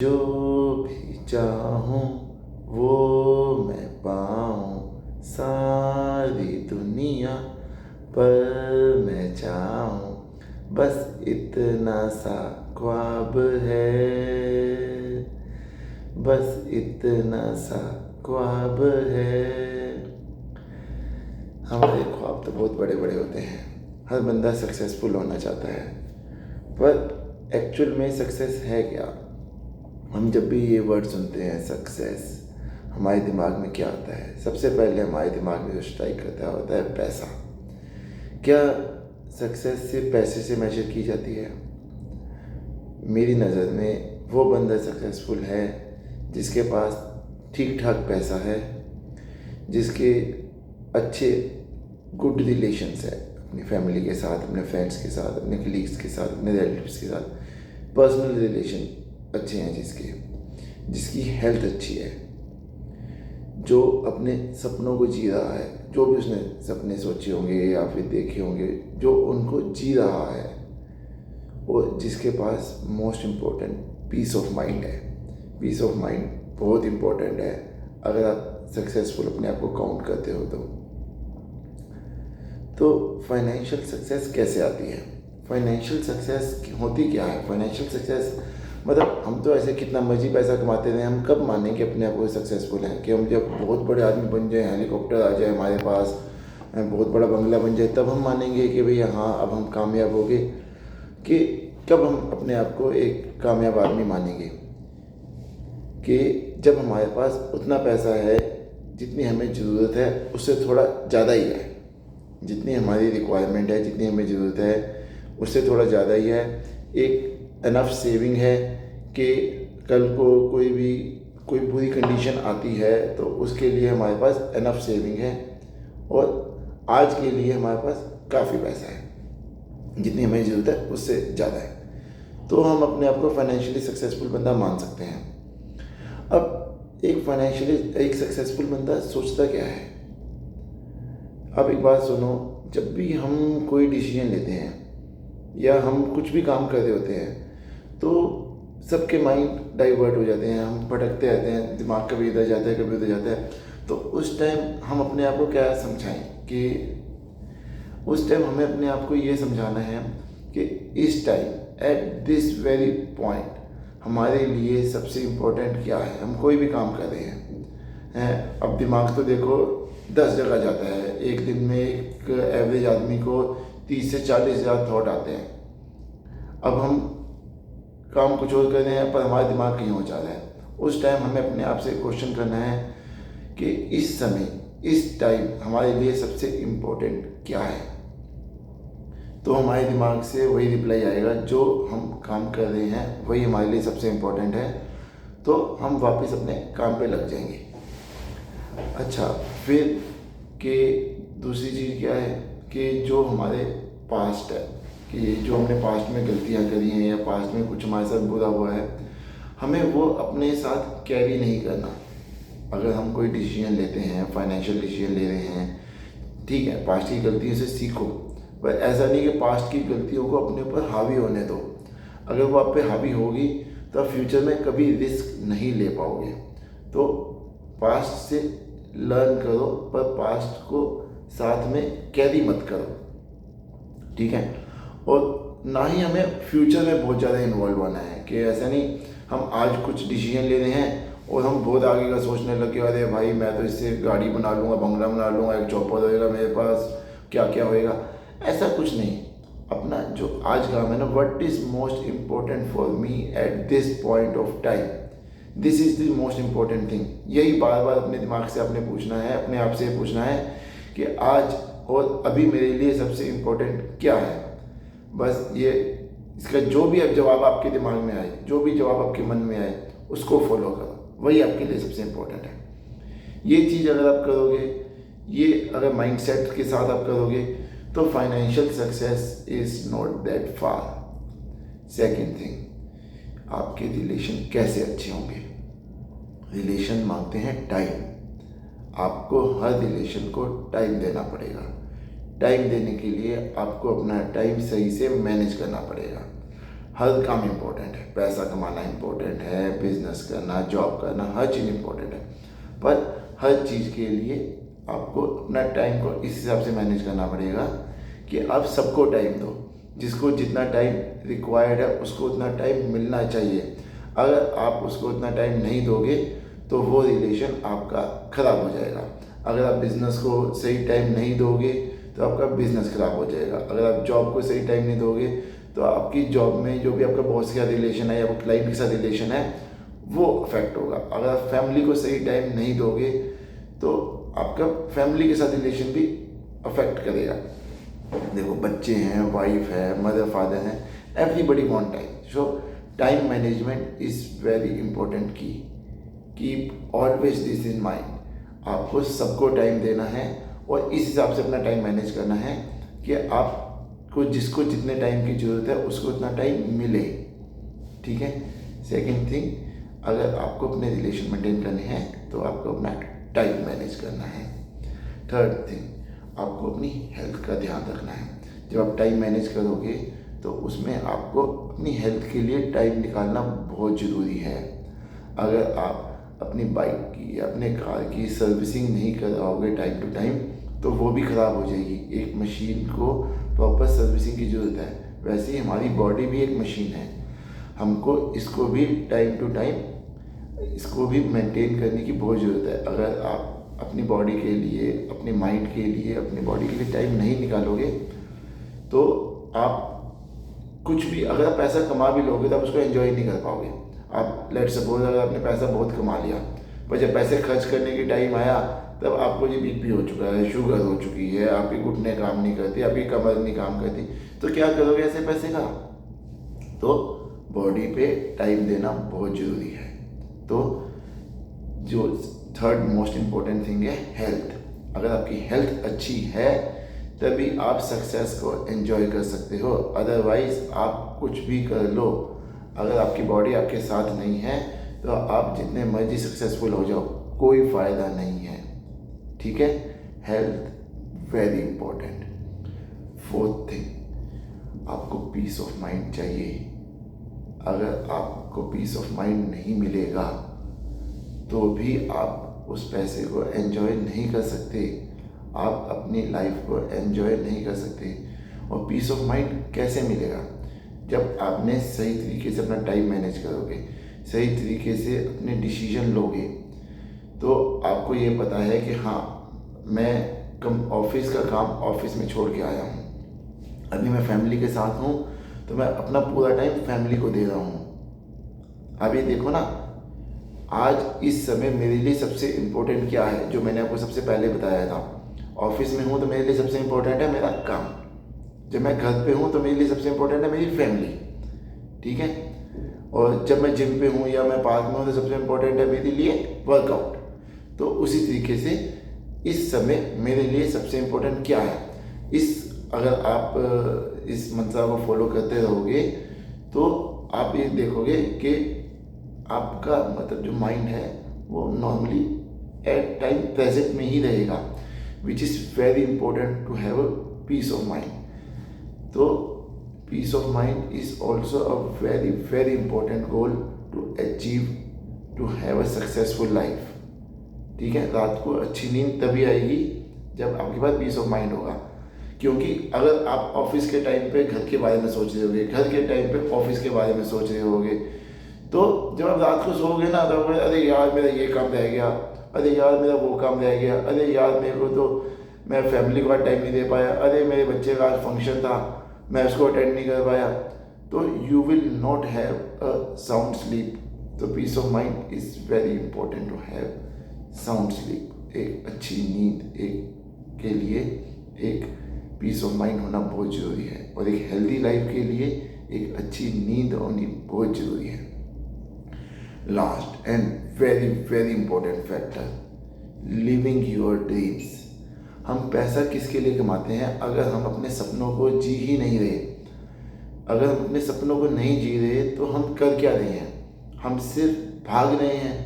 जो भी चाहूँ वो मैं पाऊँ, सारी दुनिया पर मैं चाहूँ, बस इतना सा ख्वाब है, बस इतना सा ख्वाब है। हमारे ख्वाब तो बहुत बड़े बड़े होते हैं। हर बंदा सक्सेसफुल होना चाहता है, पर एक्चुअल में सक्सेस है क्या? हम जब भी ये वर्ड सुनते हैं सक्सेस, हमारे दिमाग में क्या आता है? सबसे पहले हमारे दिमाग में जो स्ट्राइक करता होता है पैसा। क्या सक्सेस सिर्फ पैसे से मेजर की जाती है? मेरी नज़र में वो बंदा सक्सेसफुल है जिसके पास ठीक ठाक पैसा है, जिसके अच्छे गुड रिलेशंस है अपनी फैमिली के साथ, अपने फ्रेंड्स के साथ, अपने कलीग्स के साथ, अपने रिलेटिव्स के साथ, पर्सनल रिलेशन अच्छे हैं, जिसकी हेल्थ अच्छी है, जो अपने सपनों को जी रहा है, जो भी उसने सपने सोचे होंगे या फिर देखे होंगे, जो उनको जी रहा है, और जिसके पास most important peace of mind है। पीस ऑफ माइंड बहुत इम्पोर्टेंट है अगर आप सक्सेसफुल अपने आप को काउंट करते हो तो फाइनेंशियल सक्सेस कैसे आती है? फाइनेंशियल सक्सेस होती क्या है? फाइनेंशियल सक्सेस मतलब हम तो ऐसे कितना मर्जी पैसा कमाते रहे, हम कब मानेंगे अपने आप को सक्सेसफुल हैं? कि हम जब बहुत बड़े आदमी बन जाए, हेलीकॉप्टर आ जाए हमारे पास, बहुत बड़ा बंगला बन जाए, तब हम मानेंगे कि भैया हाँ अब हम कामयाब हो गए? कि कब हम अपने आप को एक कामयाब आदमी मानेंगे? कि जब हमारे पास उतना पैसा है जितनी हमें ज़रूरत है, उससे थोड़ा ज़्यादा ही है, जितनी हमारी रिक्वायरमेंट है, जितनी हमें ज़रूरत है उससे थोड़ा ज़्यादा ही है। एक इनफ सेविंग है कि कल को कोई बुरी कंडीशन आती है तो उसके लिए हमारे पास इनफ सेविंग है, और आज के लिए हमारे पास काफ़ी पैसा है, जितनी हमें ज़रूरत है उससे ज़्यादा है, तो हम अपने आप को फाइनेंशियली सक्सेसफुल बंदा मान सकते हैं। अब एक सक्सेसफुल बंदा सोचता क्या है? अब एक बात सुनो, जब भी हम कोई डिसीजन लेते हैं या हम कुछ भी काम कर रहे होते हैं तो सबके माइंड डाइवर्ट हो जाते हैं, हम भटकते रहते हैं, दिमाग कभी इधर जाता है कभी उधर जाता है। तो उस टाइम हम अपने आप को क्या समझाएं? कि उस टाइम हमें अपने आप को ये समझाना है कि इस time at this very point हमारे लिए सबसे इम्पोर्टेंट क्या है। हम कोई भी काम कर रहे हैं, अब दिमाग तो देखो 10 जगह जाता है एक दिन में। एक एवरेज आदमी को 30 से 40 हज़ार थॉट आते हैं। अब हम काम कुछ और कर रहे हैं पर हमारा दिमाग कहीं और जा रहा है। उस टाइम हमें अपने आप से क्वेश्चन करना है कि इस समय इस टाइम हमारे लिए सबसे इम्पोर्टेंट क्या है। तो हमारे दिमाग से वही रिप्लाई आएगा, जो हम काम कर रहे हैं वही हमारे लिए सबसे इम्पोर्टेंट है, तो हम वापस अपने काम पे लग जाएंगे। अच्छा, फिर कि दूसरी चीज़ क्या है कि जो हमारे पास्ट है, कि जो हमने पास्ट में गलतियाँ करी हैं या पास्ट में कुछ हमारे साथ बुरा हुआ है, हमें वो अपने साथ कैरी नहीं करना। अगर हम कोई डिसीजन लेते हैं, फाइनेंशियल डिसीजन ले रहे हैं, ठीक है, पास्ट की गलतियों से सीखो, पर ऐसा नहीं कि पास्ट की गलतियों को अपने ऊपर हावी होने दो। अगर वो आप पे हावी होगी तो आप फ्यूचर में कभी रिस्क नहीं ले पाओगे। तो पास्ट से लर्न करो, पर पास्ट को साथ में कैरी मत करो, ठीक है। और ना ही हमें फ्यूचर में बहुत ज़्यादा इन्वॉल्व होना है, कि ऐसा नहीं हम आज कुछ डिसीजन ले रहे हैं और हम बहुत आगे का सोचने लगे, अरे भाई मैं तो इससे गाड़ी बना लूँगा, बंगला बना लूँगा, एक चौपर होएगा मेरे पास, क्या क्या होएगा। ऐसा कुछ नहीं। अपना जो आज काम है ना, what is most important for me at this point of time, this is the most important thing. यही बार बार अपने दिमाग से आपने पूछना है, अपने आप से पूछना है कि आज और अभी मेरे लिए सबसे इम्पोर्टेंट क्या है। बस ये, इसका जो भी अब जवाब आपके दिमाग में आए, जो भी जवाब आपके मन में आए, उसको फॉलो करो, वही आपके लिए सबसे इम्पोर्टेंट है। ये चीज़ अगर आप करोगे, ये अगर माइंडसेट के साथ आप करोगे, तो financial success is not that far. Second thing, आपके रिलेशन कैसे अच्छे होंगे? रिलेशन मांगते हैं टाइम। आपको हर रिलेशन को टाइम देना पड़ेगा। टाइम देने के लिए आपको अपना टाइम सही से मैनेज करना पड़ेगा। हर काम इम्पोर्टेंट है, पैसा कमाना इम्पोर्टेंट है, बिजनेस करना, जॉब करना, हर चीज़ इम्पोर्टेंट है। पर हर चीज़ के लिए आपको अपना टाइम को इस हिसाब से मैनेज करना पड़ेगा कि आप सबको टाइम दो। जिसको जितना टाइम रिक्वायर्ड है उसको उतना टाइम मिलना चाहिए। अगर आप उसको उतना टाइम नहीं दोगे तो वो रिलेशन आपका ख़राब हो जाएगा। अगर आप बिज़नेस को सही टाइम नहीं दोगे तो आपका बिज़नेस ख़राब हो जाएगा। अगर आप जॉब को सही टाइम नहीं दोगे तो आपकी जॉब में जो भी आपका बॉस के साथ रिलेशन है या वो क्लाइंट के साथ रिलेशन है वो अफेक्ट होगा। अगर आप फैमिली को सही टाइम नहीं दोगे तो आपका फैमिली के साथ रिलेशन भी अफेक्ट करेगा। देखो, बच्चे हैं, वाइफ है, मदर फादर हैं, everybody want time. So time management is very important की। Keep always this in mind. आपको सबको टाइम देना है और इस हिसाब से अपना टाइम मैनेज करना है कि आपको जिसको जितने टाइम की ज़रूरत है उसको उतना टाइम मिले। ठीक है। सेकंड थिंग, अगर आपको अपने रिलेशन मेंटेन करने हैं तो आपको अपना टाइम मैनेज करना है। थर्ड थिंग, आपको अपनी हेल्थ का ध्यान रखना है। जब आप टाइम मैनेज करोगे तो उसमें आपको अपनी हेल्थ के लिए टाइम निकालना बहुत ज़रूरी है। अगर आप अपनी बाइक की या अपने कार की सर्विसिंग नहीं कराओगे टाइम टू टाइम तो वो भी ख़राब हो जाएगी। एक मशीन को प्रॉपर सर्विसिंग की ज़रूरत है, वैसे ही हमारी बॉडी भी एक मशीन है। हमको इसको भी टाइम टू टाइम इसको भी मेंटेन करने की बहुत ज़रूरत है। अगर आप अपनी बॉडी के लिए, अपने माइंड के लिए, अपनी बॉडी के लिए टाइम नहीं निकालोगे तो आप कुछ भी, अगर आप पैसा कमा भी लोगे तो आप उसको एंजॉय नहीं कर पाओगे। आप लेट सपोज अगर आपने पैसा बहुत कमा लिया पर जब पैसे खर्च करने की टाइम आया तब आपको ये बीपी हो चुका है, शुगर हो चुकी है, आपकी घुटने काम नहीं करती, आपकी कमर नहीं काम करती, तो क्या करोगे ऐसे पैसे का? तो बॉडी पे टाइम देना बहुत ज़रूरी है। तो जो थर्ड मोस्ट इम्पोर्टेंट थिंग है हेल्थ। अगर आपकी हेल्थ अच्छी है तभी आप सक्सेस को एंजॉय कर सकते हो। अदरवाइज आप कुछ भी कर लो, अगर आपकी बॉडी आपके साथ नहीं है तो आप जितने मर्जी सक्सेसफुल हो जाओ, कोई फ़ायदा नहीं है। ठीक है। Health very important. Fourth thing, आपको पीस ऑफ माइंड चाहिए। अगर आपको पीस ऑफ माइंड नहीं मिलेगा तो भी आप उस पैसे को एंजॉय नहीं कर सकते, आप अपनी लाइफ को एंजॉय नहीं कर सकते। और पीस ऑफ माइंड कैसे मिलेगा? जब आपने सही तरीके से अपना टाइम मैनेज करोगे, सही तरीके से अपने डिसीजन लोगे, तो आपको ये पता है कि हाँ, मैं ऑफिस का काम ऑफिस में छोड़ के आया हूँ, अभी मैं फैमिली के साथ हूँ तो मैं अपना पूरा टाइम फैमिली को दे रहा हूँ। अब ये देखो ना, आज इस समय मेरे लिए सबसे इम्पोर्टेंट क्या है, जो मैंने आपको सबसे पहले बताया था। ऑफिस में हूँ तो मेरे लिए सबसे इम्पोर्टेंट है मेरा काम। जब मैं घर पे हूँ तो मेरे लिए सबसे इम्पोर्टेंट है मेरी फैमिली। ठीक है। और जब मैं जिम पे हूँ या मैं पार्क में हूँ तो सबसे इम्पोर्टेंट है मेरे लिए वर्कआउट। तो उसी तरीके से इस समय मेरे लिए सबसे इम्पोर्टेंट क्या है, अगर आप इस मंत्र को फॉलो करते रहोगे तो आप ये देखोगे कि आपका मतलब जो माइंड है वो नॉर्मली एट टाइम प्रेजेंट में ही रहेगा, which is very important to have a peace of mind. तो peace of mind is also a very very important goal to achieve, to have a successful life. ठीक है। रात को अच्छी नींद तभी आएगी जब आपके पास पीस ऑफ माइंड होगा। क्योंकि अगर आप ऑफिस के टाइम पे घर के बारे में सोच रहे होगे, घर के टाइम पे ऑफिस के बारे में सोच रहे होगे, तो जब आप रात को सोओगे ना तो अरे यार मेरा ये काम रह गया, अरे यार मेरा वो काम रह गया, अरे यार मेरे को तो मैं फैमिली को आज टाइम नहीं दे पाया, अरे मेरे बच्चे का आज फंक्शन था मैं उसको अटेंड नहीं कर पाया, तो you will not have a sound sleep. तो peace of mind is very important to have sound sleep. एक अच्छी नींद के लिए एक पीस ऑफ माइंड होना बहुत ज़रूरी है, और एक हेल्दी लाइफ के लिए एक अच्छी नींद होनी बहुत ज़रूरी है। Last and very very important factor, living your dreams. हम पैसा किसके लिए कमाते हैं? अगर हम अपने सपनों को जी ही नहीं रहे, अगर हम अपने सपनों को नहीं जी रहे तो हम कर क्या रहे हैं? हम सिर्फ भाग रहे हैं।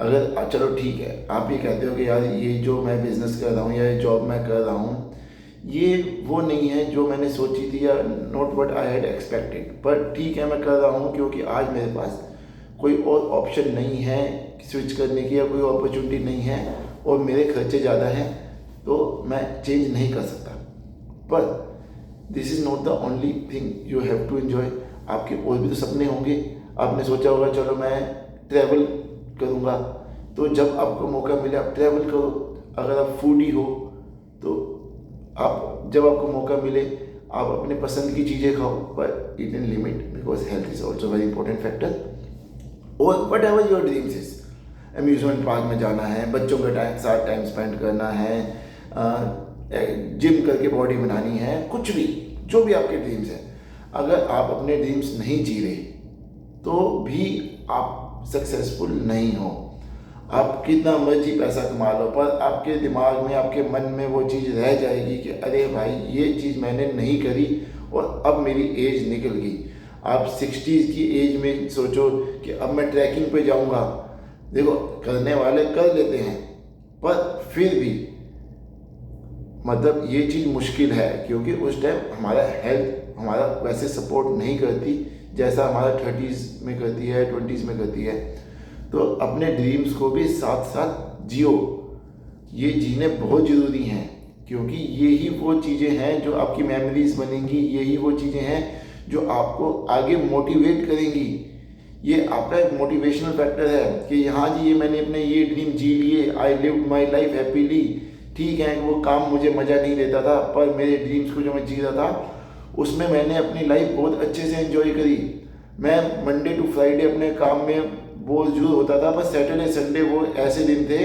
अगर चलो ठीक है, आप ये कहते हो कि यार ये जो मैं बिज़नेस कर रहा हूँ या ये जॉब मैं कर रहा हूँ ये वो नहीं है जो मैंने सोची थी या not what I had expected, पर ठीक है मैं कर रहा हूँ क्योंकि आज मेरे पास कोई और ऑप्शन नहीं है स्विच करने की या कोई अपॉर्चुनिटी नहीं है और मेरे खर्चे ज़्यादा हैं, तो मैं चेंज नहीं कर सकता। पर this is not the only thing you have to enjoy. आपके और भी तो सपने होंगे। आपने सोचा होगा चलो मैं ट्रैवल करूँगा, तो जब आपको मौका मिले आप ट्रैवल करो। अगर आप फूडी हो तो आप जब आपको मौका मिले आप अपने पसंद की चीज़ें खाओ, पर eat in limit because health is also very important factor. और whatever your dreams is, amusement park में जाना है, बच्चों के साथ टाइम स्पेंड करना है, जिम करके बॉडी बनानी है, कुछ भी जो भी आपके ड्रीम्स हैं, अगर आप अपने ड्रीम्स नहीं जी रहे तो भी आप सक्सेसफुल नहीं हो। आप कितना मर्जी पैसा कमा लो, पर आपके दिमाग में आपके मन में वो चीज़ रह जाएगी कि अरे भाई ये चीज़ मैंने नहीं करी और अब मेरी एज निकल गई। आप 60s की एज में सोचो कि अब मैं ट्रैकिंग पे जाऊंगा। देखो करने वाले कर लेते हैं, पर फिर भी मतलब ये चीज़ मुश्किल है क्योंकि उस टाइम हमारा हेल्थ हमारा वैसे सपोर्ट नहीं करती जैसा हमारा 30s में करती है, 20s में करती है। तो अपने ड्रीम्स को भी साथ साथ जियो। ये जीने बहुत ज़रूरी हैं क्योंकि यही वो चीज़ें हैं जो आपकी मेमोरीज बनेंगी, यही वो चीज़ें हैं जो आपको आगे मोटिवेट करेंगी। ये आपका एक मोटिवेशनल फैक्टर है कि हाँ जी ये मैंने अपने ये ड्रीम जी लिए, I lived my life happily. ठीक है वो काम मुझे मज़ा नहीं देता था, पर मेरे ड्रीम्स को जो मैं जी रहा था उसमें मैंने अपनी लाइफ बहुत अच्छे से एंजॉय करी। मैं मंडे टू फ्राइडे अपने काम में बोझ जरूर होता था, पर सैटरडे संडे वो ऐसे दिन थे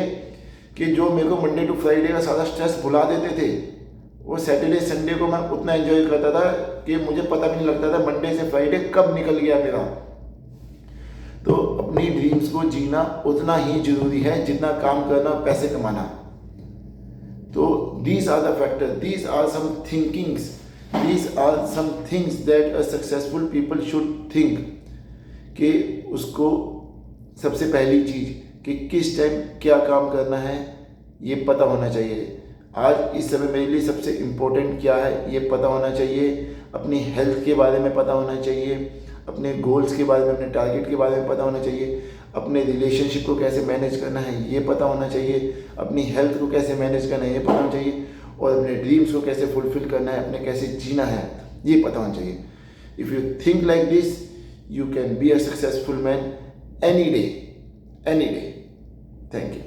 कि जो मेरे को मंडे टू फ्राइडे का सारा स्ट्रेस भुला देते थे। वो सैटरडे संडे को मैं उतना एंजॉय करता था कि मुझे पता भी नहीं लगता था मंडे से फ्राइडे कब निकल गया मेरा। तो अपनी ड्रीम्स को जीना उतना ही जरूरी है जितना काम करना, पैसे कमाना। तो these are the factors, these are some thinkings, these are some things that a successful people should think। कि उसको सबसे पहली चीज़ कि किस टाइम क्या काम करना है ये पता होना चाहिए। आज इस समय मेरे लिए सबसे इम्पोर्टेंट क्या है ये पता होना चाहिए। अपनी हेल्थ के बारे में पता होना चाहिए, अपने गोल्स के बारे में, अपने टारगेट के बारे में पता होना चाहिए, अपने रिलेशनशिप को कैसे मैनेज करना है ये पता होना चाहिए, अपनी हेल्थ को कैसे मैनेज करना है ये पता होना चाहिए, और अपने ड्रीम्स को कैसे फुलफिल करना है, अपने कैसे जीना है ये पता होना चाहिए। If you think like this you can be a successful man any day, any day. Thank you.